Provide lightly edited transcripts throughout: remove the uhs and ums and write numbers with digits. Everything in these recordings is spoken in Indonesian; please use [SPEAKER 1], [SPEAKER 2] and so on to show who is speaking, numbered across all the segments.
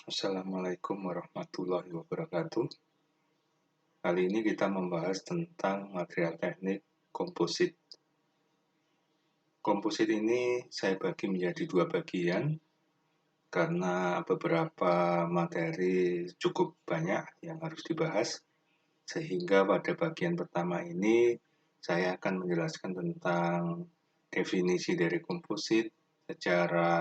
[SPEAKER 1] Assalamualaikum warahmatullahi wabarakatuh. Kali ini kita membahas tentang material teknik komposit. Komposit ini saya bagi menjadi dua bagian karena beberapa materi cukup banyak yang harus dibahas. Sehingga pada bagian pertama ini saya akan menjelaskan tentang definisi dari komposit secara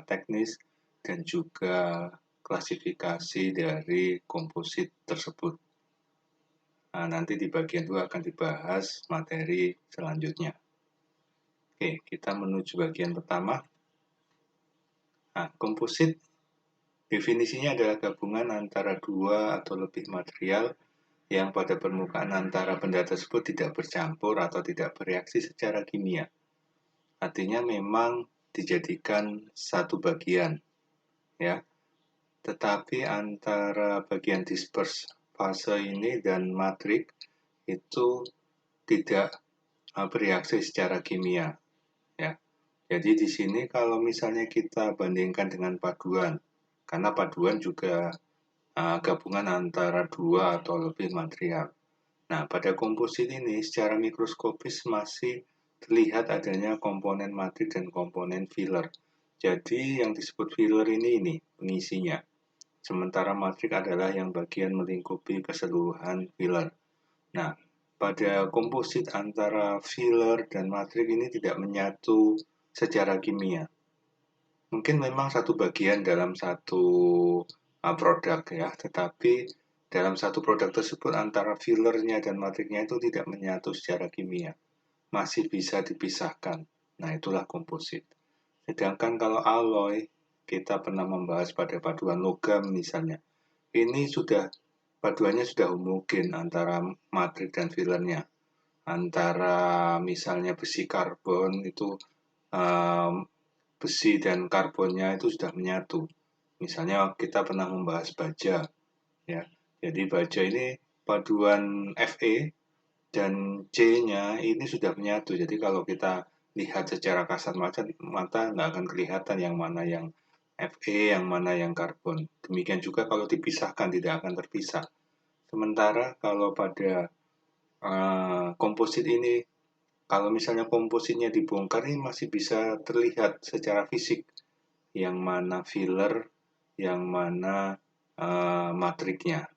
[SPEAKER 1] teknis dan juga klasifikasi dari komposit tersebut. Nah, nanti di bagian 2 akan dibahas materi selanjutnya. Oke, kita menuju bagian pertama. Nah, komposit definisinya adalah gabungan antara dua atau lebih material yang pada permukaan antara benda tersebut tidak bercampur atau tidak bereaksi secara kimia. Artinya memang dijadikan satu bagian, ya. Tetapi antara bagian disperse fase ini dan matrik itu tidak bereaksi secara kimia, ya. Jadi di sini kalau misalnya kita bandingkan dengan paduan, karena paduan juga gabungan antara dua atau lebih material. Nah, pada komposit ini secara mikroskopis masih terlihat adanya komponen matrik dan komponen filler. Jadi yang disebut filler ini pengisinya. Sementara matrik adalah yang bagian melingkupi keseluruhan filler. Nah, pada komposit antara filler dan matrik ini tidak menyatu secara kimia. Mungkin memang satu bagian dalam satu produk ya, tetapi dalam satu produk tersebut antara fillernya dan matriknya itu tidak menyatu secara kimia. Masih bisa dipisahkan. Nah, itulah komposit. Sedangkan kalau alloy, kita pernah membahas pada paduan logam misalnya. Ini paduannya sudah homogen antara matrik dan fillernya. Antara misalnya besi karbon itu besi dan karbonnya itu sudah menyatu. Misalnya kita pernah membahas baja, ya. Jadi baja ini paduan Fe dan C-nya ini sudah menyatu. Jadi kalau kita lihat secara kasat mata nggak akan kelihatan yang mana yang Fe, yang mana yang karbon. Demikian juga kalau dipisahkan tidak akan terpisah. Sementara kalau pada komposit ini, kalau misalnya kompositnya dibongkar ini masih bisa terlihat secara fisik yang mana filler, yang mana matriknya.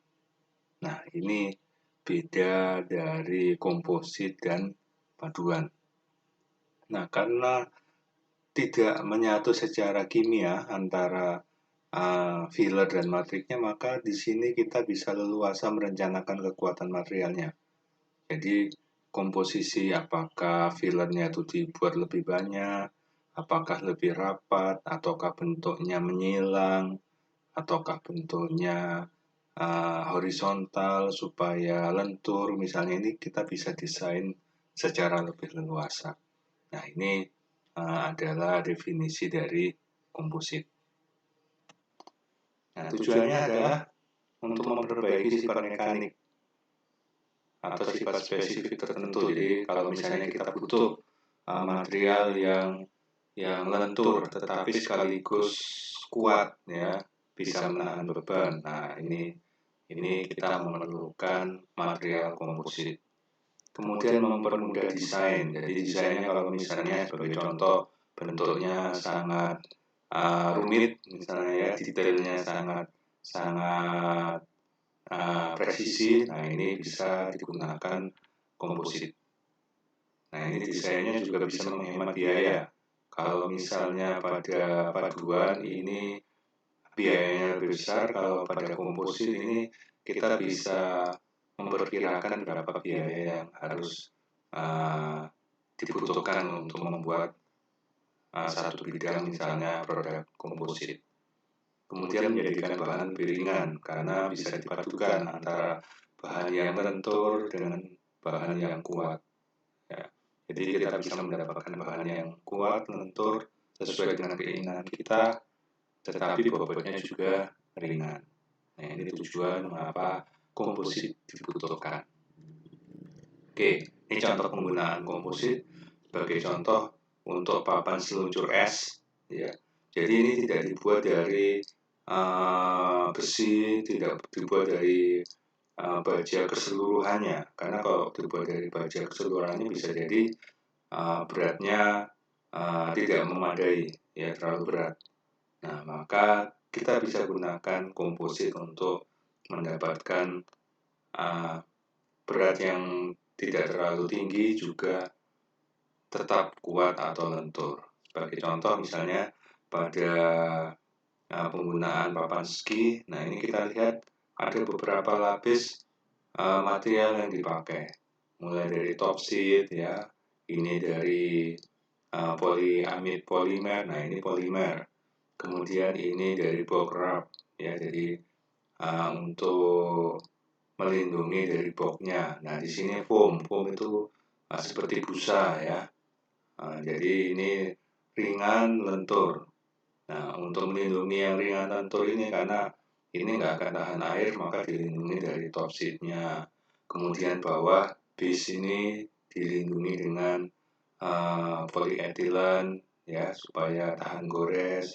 [SPEAKER 1] Nah, ini beda dari komposit dan paduan. Nah, karena tidak menyatu secara kimia antara filler dan matriknya, maka di sini kita bisa leluasa merencanakan kekuatan materialnya. Jadi komposisi apakah fillernya itu dibuat lebih banyak, apakah lebih rapat, ataukah bentuknya menyilang, ataukah bentuknya horizontal supaya lentur, misalnya ini kita bisa desain secara lebih leluasa. Nah, ini adalah definisi dari komposit. Nah, tujuannya adalah untuk memperbaiki sifat mekanik atau sifat spesifik tertentu. Jadi kalau misalnya kita butuh material yang lentur tetapi sekaligus kuat, ya, bisa menahan beban. Nah, ini kita memerlukan material komposit. Kemudian mempermudah desain. Jadi desainnya kalau misalnya sebagai contoh bentuknya sangat rumit, misalnya ya, detailnya sangat presisi. Nah, ini bisa digunakan komposit. Nah, ini desainnya juga bisa menghemat biaya. Kalau misalnya pada paduan ini biayanya lebih besar, kalau pada komposit ini kita bisa memperkirakan berapa biaya yang harus dibutuhkan untuk membuat satu bidang, misalnya produk komposit. Kemudian menjadikan bahan lebih ringan karena bisa dipadukan antara bahan yang lentur dengan bahan yang kuat. Ya. Jadi kita bisa mendapatkan bahan yang kuat, lentur, sesuai dengan keinginan kita, tetapi bobotnya juga ringan. Nah, ini tujuan mengapa komposit dibutuhkan. Oke, ini contoh penggunaan komposit sebagai contoh untuk papan seluncur es. Ya. Jadi ini tidak dibuat dari besi, tidak dibuat dari baja keseluruhannya. Karena kalau dibuat dari baja keseluruhannya bisa jadi beratnya tidak memadai, ya terlalu berat. Nah, maka kita bisa gunakan komposit untuk mendapatkan berat yang tidak terlalu tinggi juga tetap kuat atau lentur. Sebagai contoh misalnya pada penggunaan papan ski, nah ini kita lihat ada beberapa lapis material yang dipakai. Mulai dari top sheet ya, ini dari polyamide polimer, nah ini polimer. Kemudian ini dari bulk wrap ya, jadi untuk melindungi dari bulknya. Nah di sini foam itu seperti busa ya. Jadi ini ringan lentur. Nah untuk melindungi yang ringan lentur ini karena ini nggak akan tahan air maka dilindungi dari top sheet-nya. Kemudian bawah base ini dilindungi dengan polyethylene ya supaya tahan gores.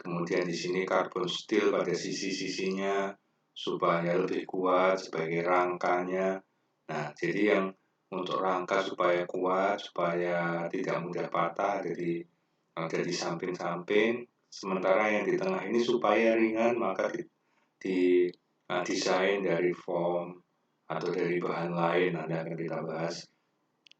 [SPEAKER 1] Kemudian di sini carbon steel pada sisi-sisinya supaya lebih kuat sebagai rangkanya. Nah, jadi yang untuk rangka supaya kuat, supaya tidak mudah patah ada di samping-samping. Sementara yang di tengah ini supaya ringan maka desain dari foam atau dari bahan lain nanti akan kita bahas.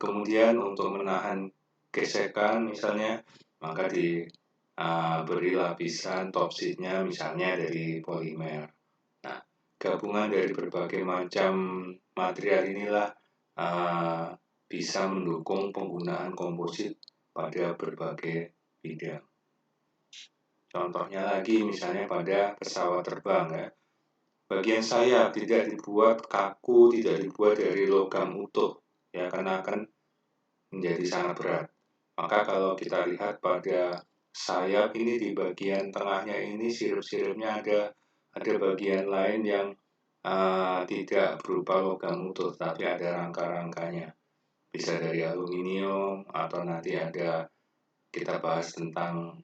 [SPEAKER 1] Kemudian untuk menahan gesekan misalnya maka diberi lapisan top sheet-nya misalnya dari polimer. Nah, gabungan dari berbagai macam material inilah bisa mendukung penggunaan komposit pada berbagai bidang. Contohnya lagi misalnya pada pesawat terbang ya. Bagian sayap tidak dibuat kaku, tidak dibuat dari logam utuh ya karena akan menjadi sangat berat. Maka kalau kita lihat pada sayap ini di bagian tengahnya ini sirip-siripnya ada bagian lain yang tidak berupa logam utuh tapi ada rangka-rangkanya. Bisa dari aluminium atau nanti ada kita bahas tentang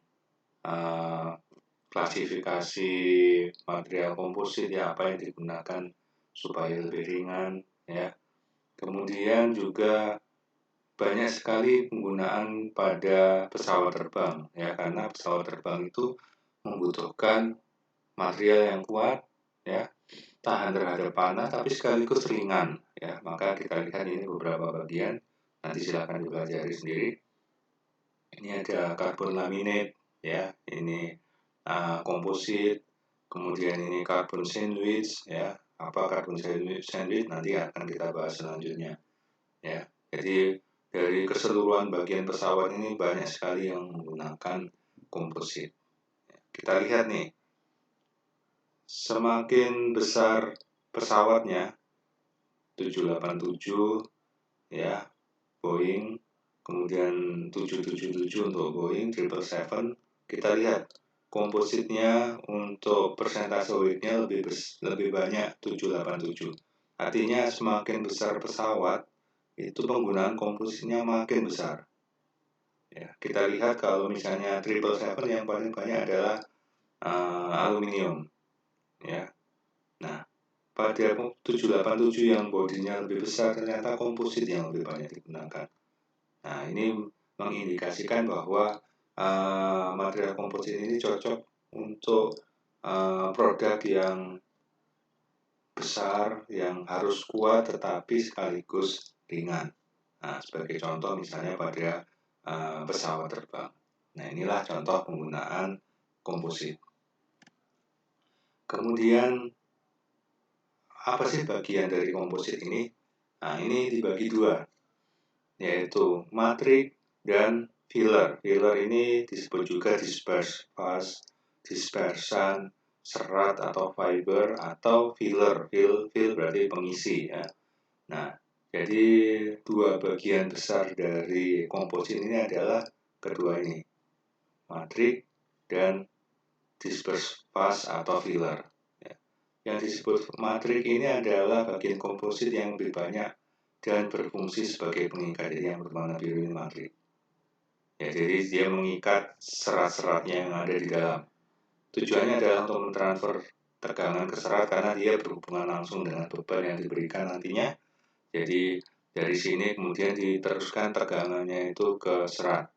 [SPEAKER 1] klasifikasi material komposit ya apa yang digunakan supaya lebih ringan ya. Kemudian juga banyak sekali penggunaan pada pesawat terbang ya karena pesawat terbang itu membutuhkan material yang kuat ya tahan terhadap panas tapi sekaligus ringan ya maka kita lihat ini beberapa bagian nanti silakan dipelajari sendiri. Ini ada carbon laminate ya ini komposit, kemudian ini carbon sandwich ya apa carbon sandwich nanti akan kita bahas selanjutnya ya. Jadi dari keseluruhan bagian pesawat ini banyak sekali yang menggunakan komposit. Kita lihat nih, semakin besar pesawatnya 787 ya Boeing, kemudian 777 untuk Boeing 777, kita lihat kompositnya untuk persentase weightnya lebih banyak 787. Artinya semakin besar pesawat itu penggunaan kompositnya makin besar. Ya, kita lihat kalau misalnya 777 yang paling banyak adalah aluminium. Ya, nah pada 787 yang bodinya lebih besar ternyata komposit yang lebih banyak digunakan. Nah ini mengindikasikan bahwa material komposit ini cocok untuk produk yang besar yang harus kuat tetapi sekaligus ringan. Nah, sebagai contoh misalnya pada pesawat terbang. Nah, inilah contoh penggunaan komposit. Kemudian, apa sih bagian dari komposit ini? Nah, ini dibagi dua, yaitu matrik dan filler. Filler ini disebut juga dispersan, serat atau fiber atau filler. Fill berarti pengisi ya. Nah, jadi dua bagian besar dari komposit ini adalah kedua ini, matrik dan disperse fast atau filler. Ya. Yang disebut matrik ini adalah bagian komposit yang lebih banyak dan berfungsi sebagai pengikat. Jadi yang berwarna biru ini matrik. Ya, jadi dia mengikat serat-seratnya yang ada di dalam. tujuannya adalah untuk mentransfer tegangan ke serat karena dia berhubungan langsung dengan beban yang diberikan nantinya. Jadi dari sini kemudian diteruskan tegangannya itu ke serat.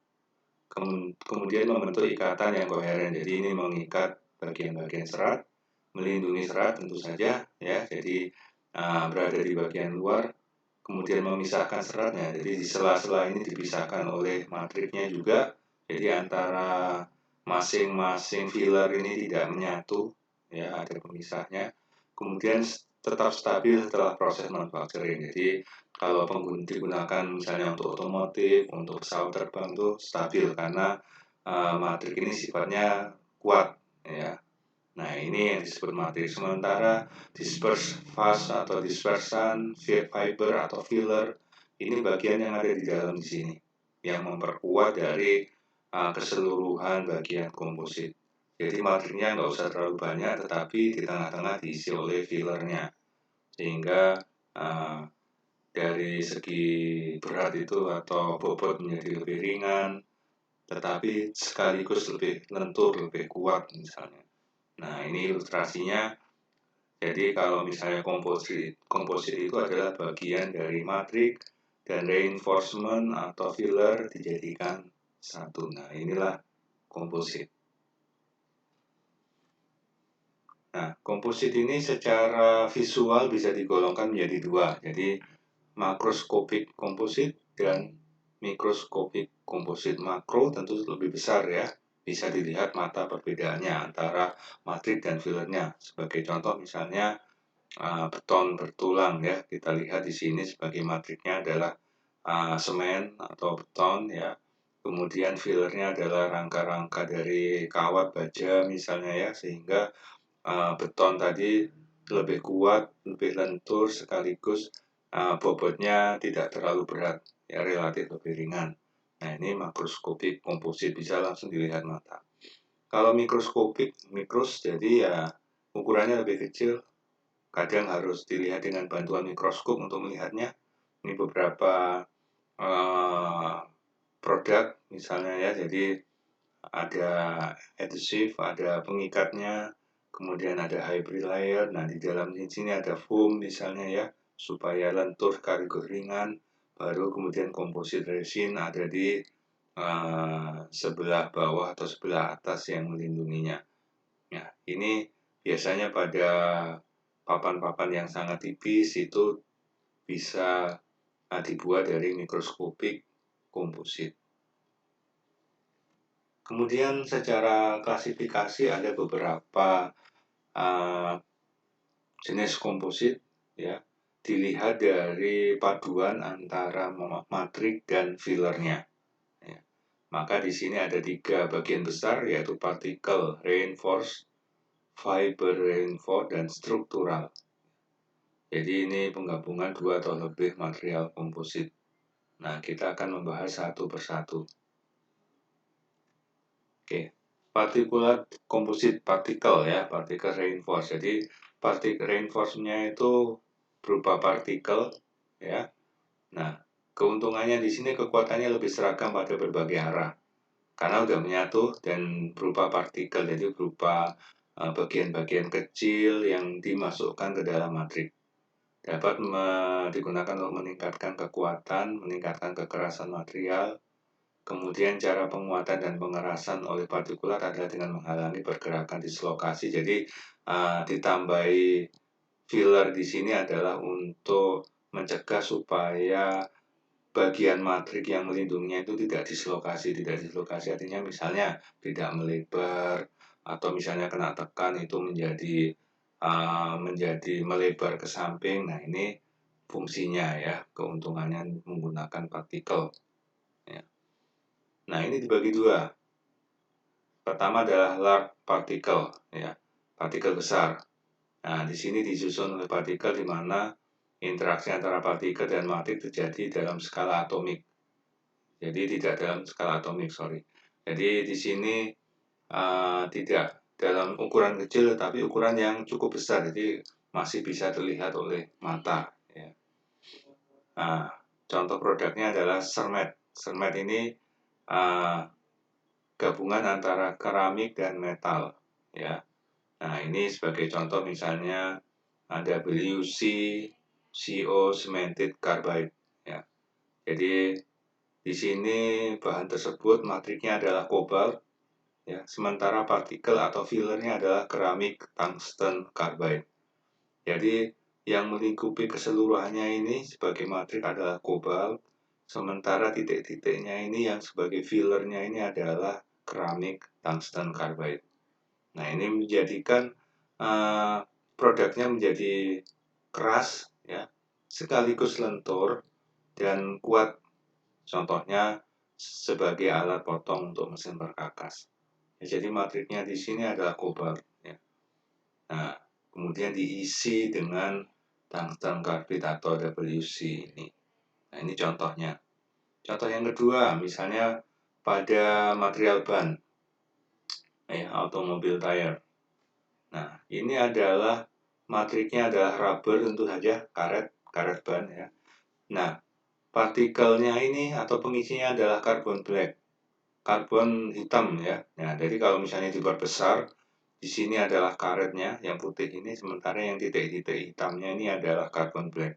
[SPEAKER 1] Kemudian membentuk ikatan yang koheren. Jadi ini mengikat bagian-bagian serat, melindungi serat tentu saja ya. Jadi berada di bagian luar, kemudian memisahkan seratnya. Jadi di sela-sela ini dipisahkan oleh matriknya juga. Jadi antara masing-masing filler ini tidak menyatu, ya ada pemisahnya. Kemudian tetap stabil setelah proses manufacturing. Jadi kalau digunakan misalnya untuk otomotif, untuk pesawat terbang itu stabil karena matrik ini sifatnya kuat, ya. Nah ini yang disebut matrik. Sementara disperse fast atau dispersan, fiber atau filler, ini bagian yang ada di dalam di sini yang memperkuat dari keseluruhan bagian komposit. Jadi matriknya nggak usah terlalu banyak, tetapi di tengah-tengah diisi oleh fillernya, sehingga dari segi berat itu atau bobot menjadi lebih ringan, tetapi sekaligus lebih lentur, lebih kuat misalnya. Nah ini ilustrasinya. Jadi kalau misalnya komposit itu adalah bagian dari matrik dan reinforcement atau filler dijadikan satu. Nah inilah komposit. Nah komposit ini secara visual bisa digolongkan menjadi dua. Jadi makroskopik komposit dan mikroskopik komposit. Makro tentu lebih besar ya, bisa dilihat mata perbedaannya antara matrik dan fillernya. Sebagai contoh misalnya beton bertulang ya, kita lihat di sini sebagai matriknya adalah semen atau beton ya. Kemudian fillernya adalah rangka-rangka dari kawat baja misalnya ya, sehingga beton tadi lebih kuat, lebih lentur sekaligus bobotnya tidak terlalu berat, ya relatif lebih ringan. Nah ini makroskopik komposit bisa langsung dilihat mata. Kalau mikroskopik, jadi ya ukurannya lebih kecil, kadang harus dilihat dengan bantuan mikroskop untuk melihatnya. Ini beberapa produk misalnya ya, jadi ada adhesive, ada pengikatnya, kemudian ada hybrid layer. Nah di dalam sini ada foam misalnya ya, supaya lentur sekaligus ringan. Baru kemudian komposit resin ada di sebelah bawah atau sebelah atas yang melindunginya. Nah ini biasanya pada papan-papan yang sangat tipis itu bisa dibuat dari mikroskopik komposit. Kemudian secara klasifikasi ada beberapa jenis komposit ya, dilihat dari paduan antara matrik dan fillernya. Ya. Maka di sini ada 3 bagian besar yaitu particle reinforced, fiber reinforced, dan struktural. Jadi ini penggabungan 2 atau lebih material komposit. Nah kita akan membahas satu persatu. Oke, particulate composite particle ya, particle reinforced. Jadi particle reinforced-nya itu berupa partikel ya. Nah, keuntungannya di sini kekuatannya lebih seragam pada berbagai arah. Karena udah menyatu dan berupa partikel, jadi berupa bagian-bagian kecil yang dimasukkan ke dalam matrik. Dapat digunakan untuk meningkatkan kekuatan, meningkatkan kekerasan material. Kemudian cara penguatan dan pengerasan oleh partikulat adalah dengan menghalangi pergerakan dislokasi. Jadi ditambahi filler di sini adalah untuk mencegah supaya bagian matrik yang melindunginya itu tidak dislokasi. Tidak dislokasi artinya misalnya tidak melebar atau misalnya kena tekan itu menjadi melebar ke samping. Nah ini fungsinya ya, keuntungannya menggunakan partikel. Ya. Nah, ini dibagi 2. Pertama adalah large particle, ya, partikel besar. Nah, di sini disusun oleh partikel di mana interaksi antara partikel dan matrik terjadi dalam skala atomik. Jadi tidak dalam skala atomik, sorry. Jadi di sini tidak dalam ukuran kecil, tapi ukuran yang cukup besar. Jadi masih bisa terlihat oleh mata. Ya. Nah, contoh produknya adalah Cermet. Cermet ini gabungan antara keramik dan metal. ya. Nah, ini sebagai contoh misalnya WC CO cemented carbide, ya. Jadi di sini bahan tersebut matriknya adalah kobalt, ya, sementara partikel atau fillernya adalah keramik tungsten carbide. Jadi yang melingkupi keseluruhannya ini sebagai matrik adalah kobalt, sementara titik-titiknya ini yang sebagai fillernya ini adalah keramik tungsten carbide. Nah, ini menjadikan produknya menjadi keras, ya, sekaligus lentur dan kuat. Contohnya sebagai alat potong untuk mesin perkakas. Ya, jadi matriknya di sini adalah kobalt. Ya. Nah, kemudian diisi dengan tungsten carbide atau WC ini. Nah, ini contohnya. Contoh yang kedua, misalnya pada material ban, ya, automobil tire. Nah, ini adalah matriknya adalah rubber, tentu saja karet ban, ya. Nah, partikelnya ini atau pengisinya adalah karbon black, karbon hitam, ya. Nah, jadi kalau misalnya diperbesar, di sini adalah karetnya yang putih ini, sementara yang titik-titik hitamnya ini adalah karbon black.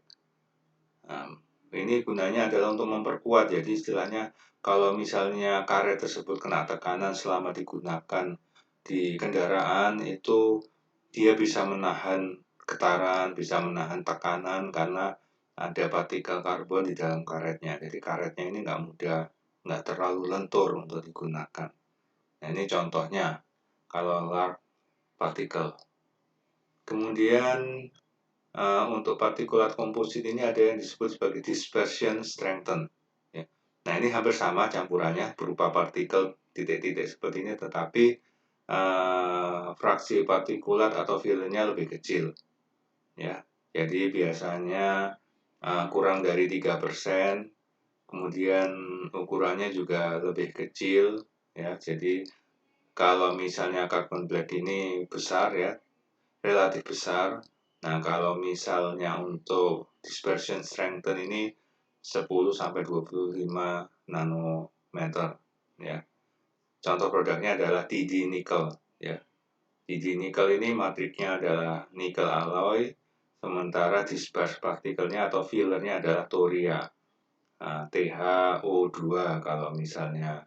[SPEAKER 1] Nah, ini gunanya adalah untuk memperkuat. Jadi istilahnya kalau misalnya karet tersebut kena tekanan selama digunakan di kendaraan, itu dia bisa menahan getaran, bisa menahan tekanan karena ada partikel karbon di dalam karetnya. Jadi karetnya ini nggak terlalu lentur untuk digunakan. Nah, ini contohnya kalau large particle. Kemudian untuk partikulat komposit ini ada yang disebut sebagai dispersion strengthen. Ya. Nah, ini hampir sama campurannya berupa partikel titik-titik seperti ini, tetapi fraksi partikulat atau filenya lebih kecil, ya. Jadi biasanya kurang dari 3%, kemudian ukurannya juga lebih kecil, ya. Jadi kalau misalnya carbon black ini besar, ya, relatif besar. Nah, kalau misalnya untuk dispersion strengthen ini 10-25 nanometer, ya. Contoh produknya adalah TD nickel, ya. TD nickel ini matriknya adalah nickel alloy, sementara disperse partikelnya atau fillernya adalah thoria, THO2 kalau misalnya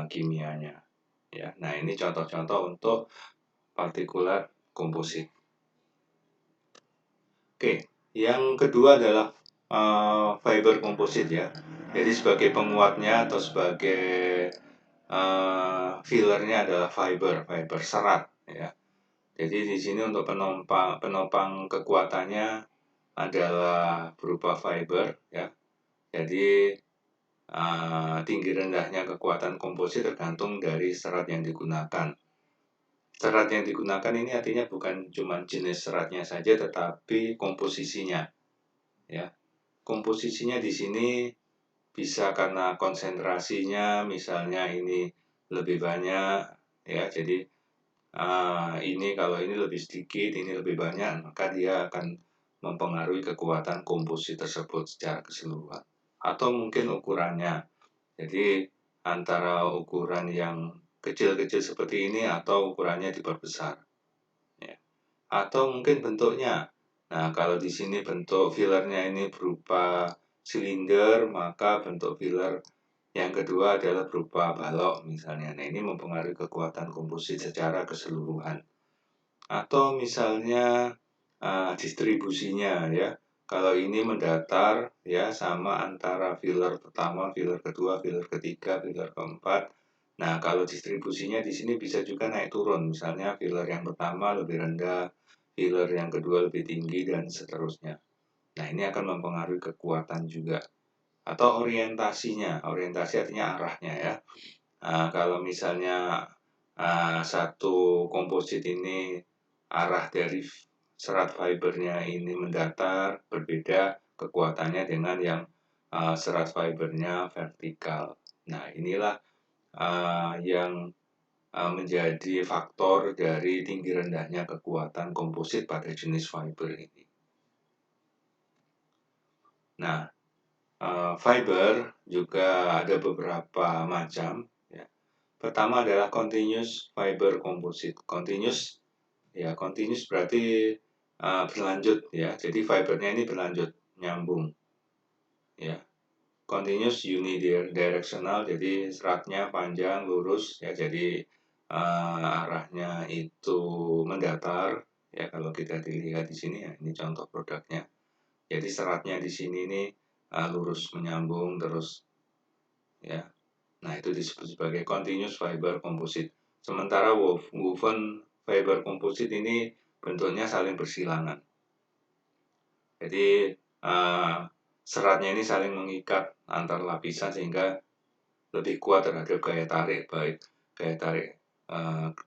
[SPEAKER 1] kimianya, ya. Nah, ini contoh-contoh untuk partikulat komposit. Oke, yang kedua adalah fiber komposit, ya. Jadi sebagai penguatnya atau sebagai fillernya adalah fiber serat, ya. Jadi di sini untuk penopang kekuatannya adalah berupa fiber, ya. Jadi tinggi rendahnya kekuatan komposit tergantung dari serat yang digunakan. Serat yang digunakan ini artinya bukan cuma jenis seratnya saja, tetapi komposisinya, ya. Komposisinya di sini bisa karena konsentrasinya, misalnya ini lebih banyak, ya. Jadi ini kalau ini lebih sedikit, ini lebih banyak, maka dia akan mempengaruhi kekuatan komposit tersebut secara keseluruhan. Atau mungkin ukurannya. Jadi antara ukuran yang kecil-kecil seperti ini atau ukurannya diperbesar, ya. Atau mungkin bentuknya. Nah, kalau di sini bentuk fillernya ini berupa silinder, maka bentuk filler yang kedua adalah berupa balok misalnya. Nah, ini mempengaruhi kekuatan komposit secara keseluruhan. Atau misalnya distribusinya, ya. Kalau ini mendatar, ya, sama antara filler pertama, filler kedua, filler ketiga, filler keempat. Nah, kalau distribusinya di sini bisa juga naik turun. Misalnya filler yang pertama lebih rendah, filler yang kedua lebih tinggi, dan seterusnya. Nah, ini akan mempengaruhi kekuatan juga. Atau orientasinya. Orientasi artinya arahnya, ya. Kalau misalnya satu komposit ini arah dari serat fibernya ini mendatar, berbeda kekuatannya dengan yang serat fibernya vertikal. Nah, inilah yang menjadi faktor dari tinggi rendahnya kekuatan komposit pada jenis fiber ini. Nah, fiber juga ada beberapa macam, ya. Pertama adalah continuous fiber composite. Continuous berarti berlanjut ya. Jadi fibernya ini berlanjut, nyambung ya. Continuous unidirectional, jadi seratnya panjang lurus ya. Jadi arahnya itu mendatar ya. Kalau kita dilihat di sini ya, ini contoh produknya. Jadi seratnya di sini ini lurus menyambung terus ya. Nah, itu disebut sebagai continuous fiber composite. Sementara woven fiber composite ini bentuknya saling bersilangan. Jadi seratnya ini saling mengikat antar lapisan sehingga lebih kuat terhadap gaya tarik, baik gaya tarik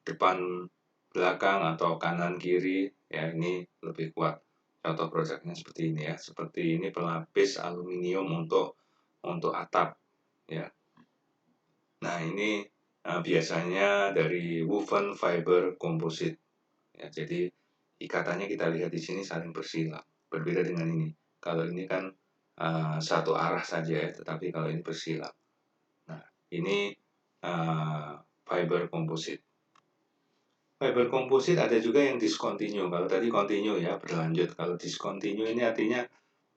[SPEAKER 1] depan belakang atau kanan kiri ya, ini lebih kuat. Contoh produknya seperti ini ya. Seperti ini pelapis aluminium untuk atap ya. Nah, ini biasanya dari woven fiber composite ya. Jadi ikatannya kita lihat di sini saling bersilang. Berbeda dengan ini. Kalau ini kan satu arah saja ya, tetapi kalau ini bersilang. Nah, ini fiber composite. Fiber composite ada juga yang discontinue. Kalau tadi continue ya, berlanjut. Kalau discontinue ini artinya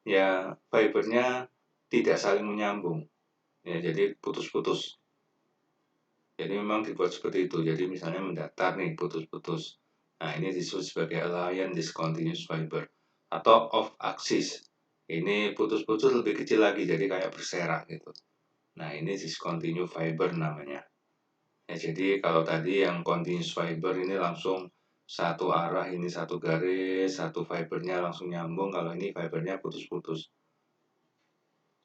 [SPEAKER 1] ya fibernya tidak saling menyambung. Ya, jadi putus-putus. Jadi memang dibuat seperti itu. Jadi misalnya mendatar nih, putus-putus. Nah, ini disebut sebagai alliance discontinuous fiber atau off axis. Ini putus-putus lebih kecil lagi, jadi kayak berserak gitu. Nah, ini discontinue fiber namanya. Ya, jadi kalau tadi yang continuous fiber ini langsung satu arah, ini satu garis, satu fibernya langsung nyambung. Kalau ini fibernya putus-putus.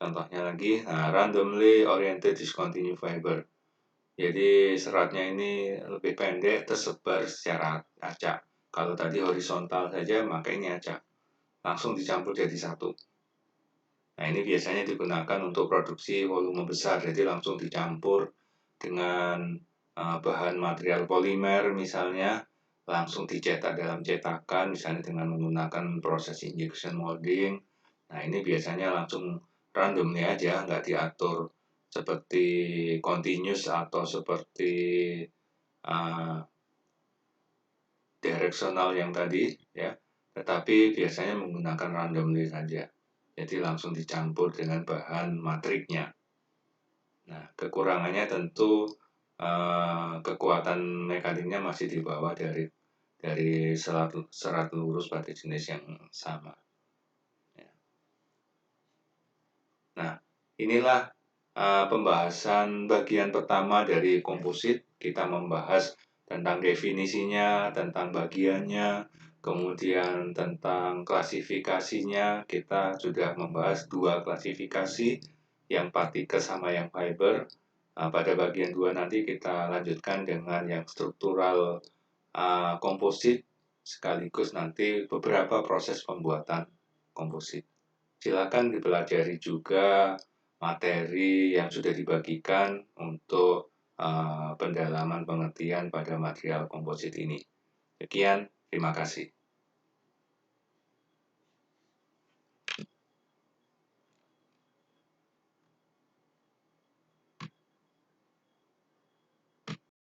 [SPEAKER 1] Contohnya lagi, randomly oriented discontinuous fiber. Jadi seratnya ini lebih pendek, tersebar secara acak. Kalau tadi horizontal saja, maka ini acak. Langsung dicampur jadi satu. Nah, ini biasanya digunakan untuk produksi volume besar. Jadi langsung dicampur dengan bahan material polimer misalnya. Langsung dicetak dalam cetakan, misalnya dengan menggunakan proses injection molding. Nah, ini biasanya langsung random aja, nggak diatur seperti continuous atau seperti directional yang tadi ya, tetapi biasanya menggunakan randomly saja, jadi langsung dicampur dengan bahan matriknya. Nah, kekurangannya tentu kekuatan mekaniknya masih di bawah dari serat lurus pada jenis yang sama. Nah, inilah pembahasan bagian pertama dari komposit. Kita membahas tentang definisinya, tentang bagiannya, kemudian tentang klasifikasinya. Kita sudah membahas dua klasifikasi, yang partikel sama yang fiber. Pada bagian 2 nanti kita lanjutkan dengan yang struktural komposit, sekaligus nanti beberapa proses pembuatan komposit. Silakan dipelajari juga materi yang sudah dibagikan untuk pendalaman pengertian pada material komposit ini. Sekian, terima kasih.